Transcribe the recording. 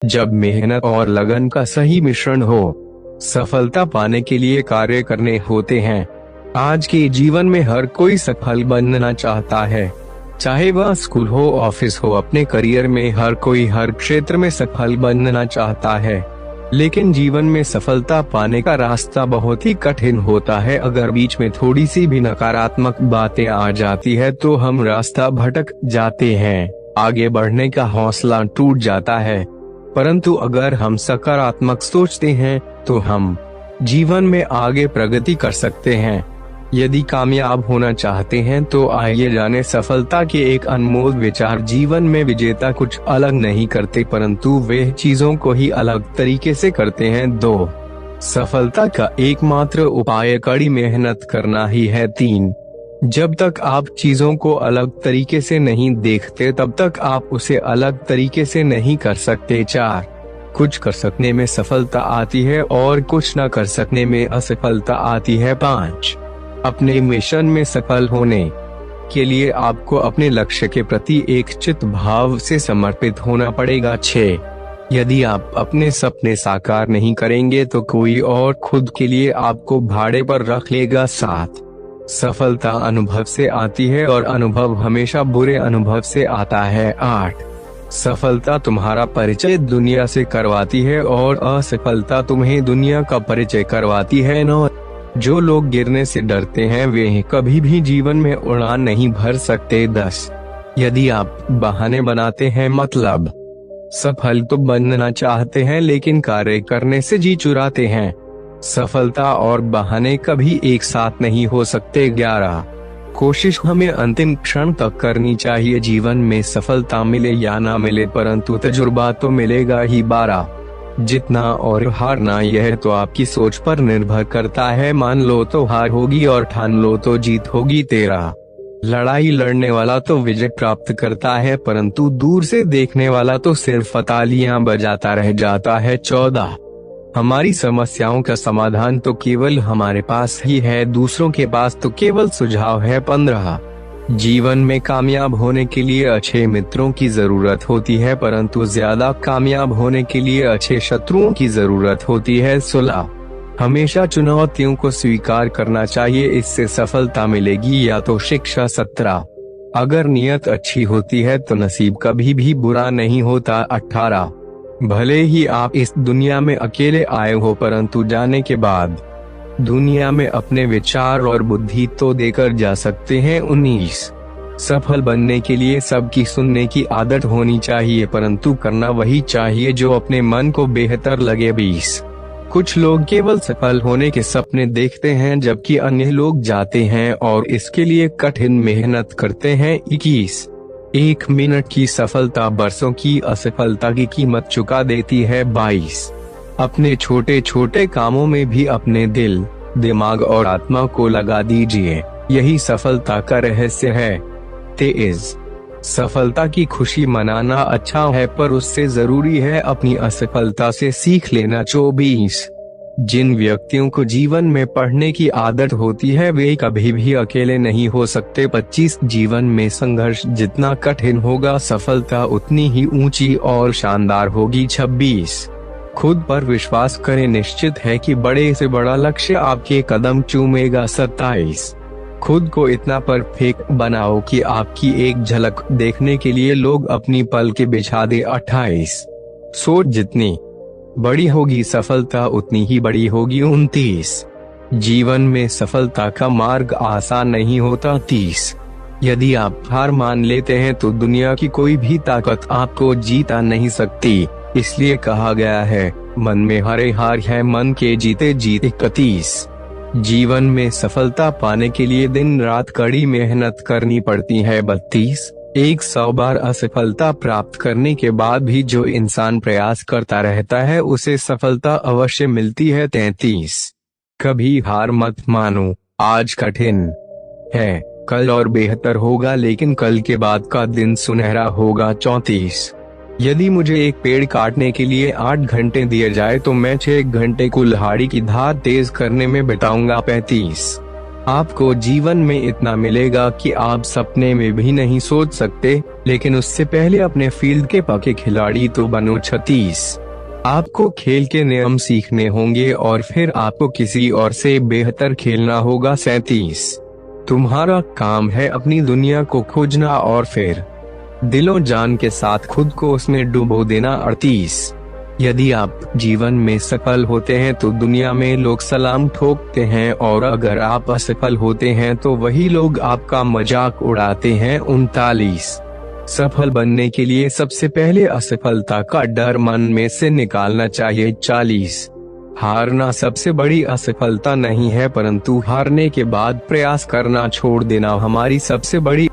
जब मेहनत और लगन का सही मिश्रण हो, सफलता पाने के लिए कार्य करने होते हैं। आज के जीवन में हर कोई सफल बनना चाहता है, चाहे वह स्कूल हो, ऑफिस हो, अपने करियर में हर कोई हर क्षेत्र में सफल बनना चाहता है। लेकिन जीवन में सफलता पाने का रास्ता बहुत ही कठिन होता है। अगर बीच में थोड़ी सी भी नकारात्मक बातें आ जाती है तो हम रास्ता भटक जाते हैं, आगे बढ़ने का हौसला टूट जाता है। परंतु अगर हम सकारात्मक सोचते हैं तो हम जीवन में आगे प्रगति कर सकते हैं। यदि कामयाब होना चाहते हैं तो आइए जाने सफलता के एक अनमोल विचार। जीवन में विजेता कुछ अलग नहीं करते, परंतु वे चीजों को ही अलग तरीके से करते हैं। 2. सफलता का एकमात्र उपाय कड़ी मेहनत करना ही है। 3. जब तक आप चीजों को अलग तरीके से नहीं देखते तब तक आप उसे अलग तरीके से नहीं कर सकते। 4. कुछ कर सकने में सफलता आती है और कुछ न कर सकने में असफलता आती है। 5. अपने मिशन में सफल होने के लिए आपको अपने लक्ष्य के प्रति एक चित भाव से समर्पित होना पड़ेगा। 6. यदि आप अपने सपने साकार नहीं करेंगे तो कोई और खुद के लिए आपको भाड़े पर रख लेगा। 7. सफलता अनुभव से आती है और अनुभव हमेशा बुरे अनुभव से आता है। 8. सफलता तुम्हारा परिचय दुनिया से करवाती है और असफलता तुम्हें दुनिया का परिचय करवाती है। 9. जो लोग गिरने से डरते हैं वे कभी भी जीवन में उड़ान नहीं भर सकते। 10. यदि आप बहाने बनाते हैं, मतलब सफल तो बनना चाहते हैं लेकिन कार्य करने से जी चुराते हैं, सफलता और बहाने कभी एक साथ नहीं हो सकते। 11. कोशिश हमें अंतिम क्षण तक करनी चाहिए। जीवन में सफलता मिले या ना मिले, परंतु तजुर्बा तो मिलेगा ही। 12. जितना और हारना यह तो आपकी सोच पर निर्भर करता है। मान लो तो हार होगी और ठान लो तो जीत होगी। 13. लड़ाई लड़ने वाला तो विजय प्राप्त करता है, परंतु दूर से देखने वाला तो सिर्फ तालियां बजाता रह जाता है। 14. हमारी समस्याओं का समाधान तो केवल हमारे पास ही है, दूसरों के पास तो केवल सुझाव है। 15. जीवन में कामयाब होने के लिए अच्छे मित्रों की जरूरत होती है, परंतु ज्यादा कामयाब होने के लिए अच्छे शत्रुओं की जरूरत होती है। 16. हमेशा चुनौतियों को स्वीकार करना चाहिए, इससे सफलता मिलेगी या तो शिक्षा। 17. अगर नियत अच्छी होती है तो नसीब कभी भी बुरा नहीं होता। 18. भले ही आप इस दुनिया में अकेले आए हो, परंतु जाने के बाद दुनिया में अपने विचार और बुद्धि तो देकर जा सकते हैं। 19. सफल बनने के लिए सबकी सुनने की आदत होनी चाहिए, परंतु करना वही चाहिए जो अपने मन को बेहतर लगे। 20. कुछ लोग केवल सफल होने के सपने देखते हैं जबकि अन्य लोग जाते हैं और इसके लिए कठिन मेहनत करते हैं। 21. 1 मिनट की सफलता बरसों की असफलता की कीमत चुका देती है। 22. अपने छोटे छोटे कामों में भी अपने दिल, दिमाग और आत्मा को लगा दीजिए, यही सफलता का रहस्य है। 23. सफलता की खुशी मनाना अच्छा है, पर उससे जरूरी है अपनी असफलता से सीख लेना। 24. जिन व्यक्तियों को जीवन में पढ़ने की आदत होती है वे कभी भी अकेले नहीं हो सकते। 25. जीवन में संघर्ष जितना कठिन होगा सफलता उतनी ही ऊंची और शानदार होगी। 26. खुद पर विश्वास करें, निश्चित है कि बड़े से बड़ा लक्ष्य आपके कदम चूमेगा। 27. खुद को इतना परफेक्ट बनाओ कि आपकी एक झलक देखने के लिए लोग अपनी पलकें बिछा दे। 28. सोच जितनी बड़ी होगी सफलता उतनी ही बड़ी होगी। 29. जीवन में सफलता का मार्ग आसान नहीं होता। 30. यदि आप हार मान लेते हैं तो दुनिया की कोई भी ताकत आपको जीता नहीं सकती, इसलिए कहा गया है मन में हारे हार है, मन के जीते जीत। 31. जीवन में सफलता पाने के लिए दिन रात कड़ी मेहनत करनी पड़ती है। 32. 100 बार असफलता प्राप्त करने के बाद भी जो इंसान प्रयास करता रहता है उसे सफलता अवश्य मिलती है। 33. कभी हार मत मानो, आज कठिन है, कल और बेहतर होगा, लेकिन कल के बाद का दिन सुनहरा होगा। 34. यदि मुझे एक पेड़ काटने के लिए 8 घंटे दिए जाए तो मैं 6 घंटे कुल्हाड़ी की धार तेज करने में बिताऊंगा। 35. आपको जीवन में इतना मिलेगा कि आप सपने में भी नहीं सोच सकते, लेकिन उससे पहले अपने फील्ड के पक्के खिलाड़ी तो बनो। 36 आपको खेल के नियम सीखने होंगे और फिर आपको किसी और से बेहतर खेलना होगा। 37 तुम्हारा काम है अपनी दुनिया को खोजना और फिर दिलो जान के साथ खुद को उसमें डुबो देना। 38 यदि आप जीवन में सफल होते हैं तो दुनिया में लोग सलाम ठोकते हैं, और अगर आप असफल होते हैं तो वही लोग आपका मजाक उड़ाते हैं। 39 सफल बनने के लिए सबसे पहले असफलता का डर मन में से निकालना चाहिए। 40 हारना सबसे बड़ी असफलता नहीं है, परंतु हारने के बाद प्रयास करना छोड़ देना हमारी सबसे बड़ी